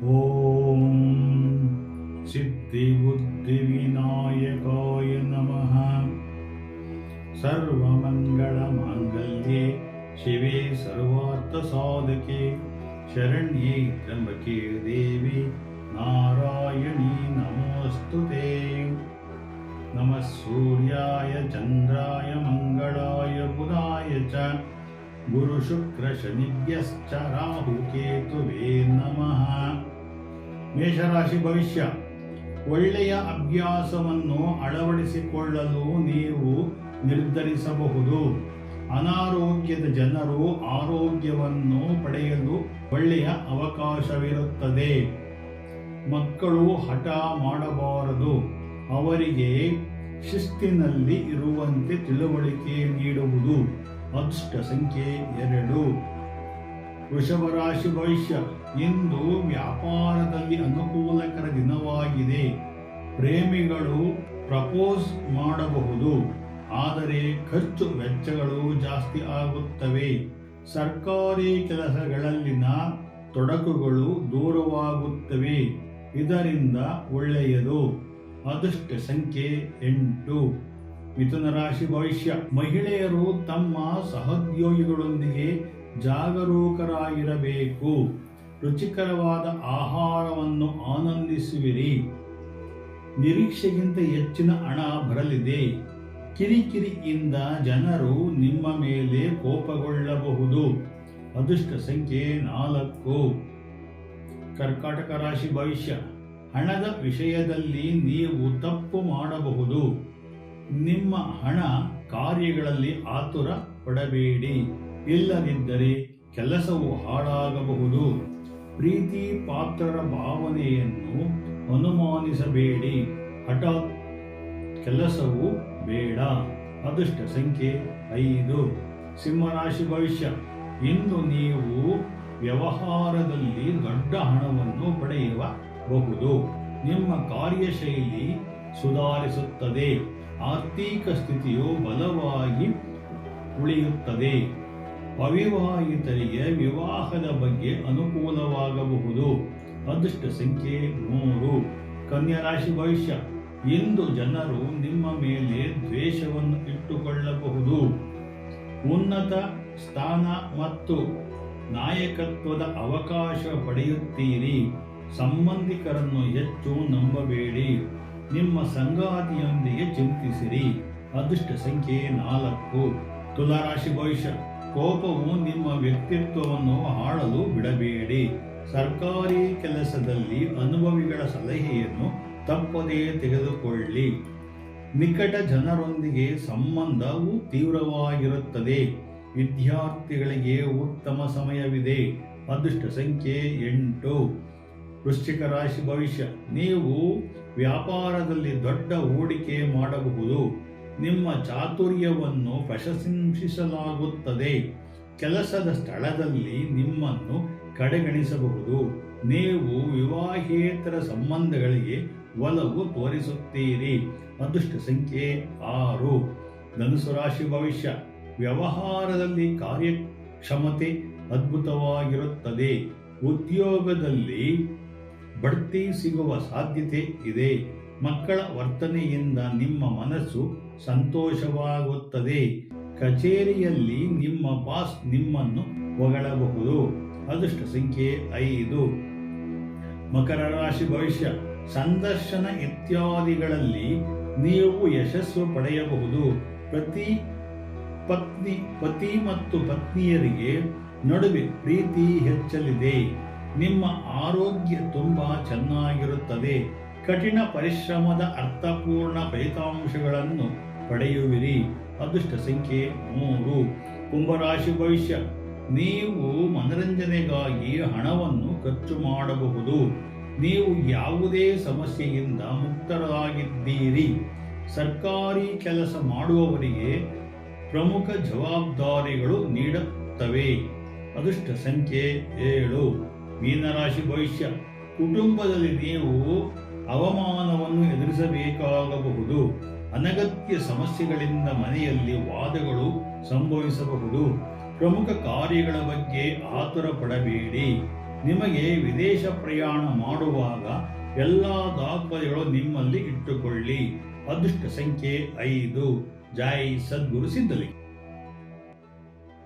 ಓಂ ಸಿದ್ಧಿಬುದ್ಧಿವಿನಾಯಕಾಯ ನಮಃ. ಸರ್ವಮಂಗಳಮಾಂಗಲ್ಯೆ ಶಿವೆ ಸರ್ವಾರ್ಥಸಾಧಕೆ ಶರಣ್ಯೆ ತ್ರ್ಯಂಬಕೆ ದೇವಿ ನಾರಾಯಣಿ ನಮೋಸ್ತುತೆ. ನಮಃ ಸೂರ್ಯಾಯ ಚಂದ್ರಾಯ ಮಂಗಳಾಯ ಬುಧಾಯ ಚ ಗುರು ಶುಕ್ರ ಶನಿಭ್ಯಶ್ಚ ರಾಹು ಕೇತುವೇ ನಮಃ. ಮೇಷರಾಶಿ ಭವಿಷ್ಯ. ಒಳ್ಳೆಯ ಅಭ್ಯಾಸವನ್ನು ಅಳವಡಿಸಿಕೊಳ್ಳಲು ನೀವು ನಿರ್ಧರಿಸಬಹುದು. ಅನಾರೋಗ್ಯದ ಜನರು ಆರೋಗ್ಯವನ್ನು ಪಡೆಯಲು ಒಳ್ಳೆಯ ಅವಕಾಶವಿರುತ್ತದೆ. ಮಕ್ಕಳು ಹಠ ಮಾಡಬಾರದು. ಅವರಿಗೆ ಶಿಸ್ತಿನಲ್ಲಿ ಇರುವಂತೆ ತಿಳುವಳಿಕೆ ನೀಡುವುದು. ಅದೃಷ್ಟ ಸಂಖ್ಯೆ 2. ವೃಷಭ ರಾಶಿ ಭವಿಷ್ಯ. ಇಂದು ವ್ಯಾಪಾರದಲ್ಲಿ ಅನುಕೂಲಕರ ದಿನವಾಗಿದೆ. ಪ್ರೇಮಿಗಳು ಪ್ರಪೋಸ್ ಮಾಡಬಹುದು, ಆದರೆ ಖರ್ಚು ವೆಚ್ಚಗಳು ಜಾಸ್ತಿ ಆಗುತ್ತವೆ. ಸರ್ಕಾರಿ ಕೆಲಸಗಳಲ್ಲಿನ ತೊಡಕುಗಳು ದೂರವಾಗುತ್ತವೆ. ಇದರಿಂದ ಒಳ್ಳೆಯದು. ಅದೃಷ್ಟ ಸಂಖ್ಯೆ 8. ಮಿಥುನ ರಾಶಿ ಭವಿಷ್ಯ. ಮಹಿಳೆಯರು ತಮ್ಮ ಸಹೋದ್ಯೋಗಿಗಳೊಂದಿಗೆ ಜಾಗರೂಕರಾಗಿರಬೇಕು. ರುಚಿಕರವಾದ ಆಹಾರವನ್ನು ಆನಂದಿಸುವಿರಿ. ನಿರೀಕ್ಷೆಗಿಂತ ಹೆಚ್ಚಿನ ಹಣ ಬರಲಿದೆ. ಕಿರಿಕಿರಿಯಿಂದ ಜನರು ನಿಮ್ಮ ಮೇಲೆ ಕೋಪಗೊಳ್ಳಬಹುದು. ಅದೃಷ್ಟ ಸಂಖ್ಯೆ 4. ಕರ್ಕಾಟಕ ರಾಶಿ ಭವಿಷ್ಯ. ಹಣದ ವಿಷಯದಲ್ಲಿ ನೀವು ತಪ್ಪು ಮಾಡಬಹುದು. ನಿಮ್ಮ ಹಣ ಕಾರ್ಯಗಳಲ್ಲಿ ಆತುರ ಪಡಬೇಡಿ, ಇಲ್ಲದಿದ್ದರೆ ಕೆಲಸವು ಹಾಳಾಗಬಹುದು. ಪ್ರೀತಿ ಪಾತ್ರರ ಭಾವನೆಯನ್ನು ಅನುಮಾನಿಸಬೇಡಿ. ಹಠಾತ್ ಕೆಲಸವು ಬೇಡ. ಅದೃಷ್ಟ ಸಂಖ್ಯೆ 5. ಸಿಂಹರಾಶಿ ಭವಿಷ್ಯ. ಇಂದು ನೀವು ವ್ಯವಹಾರದಲ್ಲಿ ದೊಡ್ಡ ಹಣವನ್ನು ಪಡೆಯಬಹುದು. ನಿಮ್ಮ ಕಾರ್ಯಶೈಲಿ ಸುಧಾರಿಸುತ್ತದೆ. ಆರ್ಥಿಕ ಸ್ಥಿತಿಯು ಬಲವಾಗಿ ಉಳಿಯುತ್ತದೆ. ಅವಿವಾಹಿತರಿಗೆ ವಿವಾಹದ ಬಗ್ಗೆ ಅನುಕೂಲವಾಗಬಹುದು. ಅದೃಷ್ಟ ಸಂಖ್ಯೆ 3. ಕನ್ಯಾ ರಾಶಿ ಭವಿಷ್ಯ. ಇಂದು ಜನರು ನಿಮ್ಮ ಮೇಲೆ ದ್ವೇಷವನ್ನು ಇಟ್ಟುಕೊಳ್ಳಬಹುದು. ಉನ್ನತ ಸ್ಥಾನ ಮತ್ತು ನಾಯಕತ್ವದ ಅವಕಾಶ ಪಡೆಯುತ್ತೀರಿ. ಸಂಬಂಧಿಕರನ್ನು ಹೆಚ್ಚು ನಂಬಬೇಡಿ. ನಿಮ್ಮ ಸಂಗಾತಿಯೊಂದಿಗೆ ಚಿಂತಿಸಿರಿ. ಅದೃಷ್ಟ ಸಂಖ್ಯೆ 4. ತುಲಾರಾಶಿ ಭವಿಷ್ಯ. ಕೋಪವು ನಿಮ್ಮ ವ್ಯಕ್ತಿತ್ವವನ್ನು ಆಳಲು ಬಿಡಬೇಡಿ. ಸರ್ಕಾರಿ ಕೆಲಸದಲ್ಲಿ ಅನುಭವಿಗಳ ಸಲಹೆಯನ್ನು ತಪ್ಪದೇ ತೆಗೆದುಕೊಳ್ಳಿ. ನಿಕಟ ಜನರೊಂದಿಗೆ ಸಂಬಂಧವು ತೀವ್ರವಾಗಿರುತ್ತದೆ. ವಿದ್ಯಾರ್ಥಿಗಳಿಗೆ ಉತ್ತಮ ಸಮಯವಿದೆ. ಅದೃಷ್ಟ ಸಂಖ್ಯೆ 8. ವೃಶ್ಚಿಕ ರಾಶಿ ಭವಿಷ್ಯ. ನೀವು ವ್ಯಾಪಾರದಲ್ಲಿ ದೊಡ್ಡ ಹೂಡಿಕೆ ಮಾಡಬಹುದು. ನಿಮ್ಮ ಚಾತುರ್ಯವನ್ನು ಪ್ರಶಂಸಿಸಲಾಗುತ್ತದೆ. ಕೆಲಸದ ಸ್ಥಳದಲ್ಲಿ ನಿಮ್ಮನ್ನು ಕಡೆಗಣಿಸಬಹುದು. ನೀವು ವಿವಾಹೇತರ ಸಂಬಂಧಗಳಿಗೆ ಒಲವು ತೋರಿಸುತ್ತೀರಿ. ಅದೃಷ್ಟ ಸಂಖ್ಯೆ 6. ಧನುಸು ರಾಶಿ ಭವಿಷ್ಯ. ವ್ಯವಹಾರದಲ್ಲಿ ಕಾರ್ಯಕ್ಷಮತೆ ಅದ್ಭುತವಾಗಿರುತ್ತದೆ. ಉದ್ಯೋಗದಲ್ಲಿ ಬಡ್ತಿ ಸಿಗುವ ಸಾಧ್ಯತೆ ಇದೆ. ಮಕ್ಕಳ ವರ್ತನೆಯಿಂದ ನಿಮ್ಮ ಮನಸ್ಸು ಸಂತೋಷವಾಗುತ್ತದೆ. ಕಚೇರಿಯಲ್ಲಿ ನಿಮ್ಮ ಬಾಸ್ ನಿಮ್ಮನ್ನು ಹೊಗಳಬಹುದು. ಅದೃಷ್ಟ ಸಂಖ್ಯೆ 5. ಮಕರ ರಾಶಿ ಭವಿಷ್ಯ. ಸಂದರ್ಶನ ಇತ್ಯಾದಿಗಳಲ್ಲಿ ನೀವು ಯಶಸ್ಸು ಪಡೆಯಬಹುದು. ಪತಿ ಮತ್ತು ಪತ್ನಿಯರಿಗೆ ನಡುವೆ ಪ್ರೀತಿ ಹೆಚ್ಚಲಿದೆ. ನಿಮ್ಮ ಆರೋಗ್ಯ ತುಂಬಾ ಚೆನ್ನಾಗಿರುತ್ತದೆ. ಕಠಿಣ ಪರಿಶ್ರಮದ ಅರ್ಥಪೂರ್ಣ ಫಲಿತಾಂಶಗಳನ್ನು ಪಡೆಯುವಿರಿ. ಅದೃಷ್ಟ ಸಂಖ್ಯೆ 3. ಕುಂಭರಾಶಿ ಭವಿಷ್ಯ. ನೀವು ಮನರಂಜನೆಗಾಗಿ ಹಣವನ್ನು ಖರ್ಚು ಮಾಡಬಹುದು. ನೀವು ಯಾವುದೇ ಸಮಸ್ಯೆಯಿಂದ ಮುಕ್ತರಾಗಿದ್ದೀರಿ. ಸರ್ಕಾರಿ ಕೆಲಸ ಮಾಡುವವರಿಗೆ ಪ್ರಮುಖ ಜವಾಬ್ದಾರಿಗಳು ನೀಡುತ್ತವೆ. ಅದೃಷ್ಟ ಸಂಖ್ಯೆ 7. ಮೀನರಾಶಿ ಭವಿಷ್ಯ. ಕುಟುಂಬದಲ್ಲಿ ನೀವು ಅವಮಾನವನ್ನು ಎದುರಿಸಬೇಕಾಗಬಹುದು. ಅನಗತ್ಯ ಸಮಸ್ಯೆಗಳಿಂದ ಮನೆಯಲ್ಲಿ ವಾದಗಳು ಸಂಭವಿಸಬಹುದು. ಪ್ರಮುಖ ಕಾರ್ಯಗಳ ಬಗ್ಗೆ ಆತುರ ಪಡಬೇಡಿ. ನಿಮಗೆ ವಿದೇಶ ಪ್ರಯಾಣ ಮಾಡುವಾಗ ಎಲ್ಲ ದಾಖಲೆಗಳು ನಿಮ್ಮಲ್ಲಿ ಇಟ್ಟುಕೊಳ್ಳಿ. ಅದೃಷ್ಟ ಸಂಖ್ಯೆ 5. ಜೈ ಸದ್ಗುರು ಸಿದ್ಧಲಿಂಗ.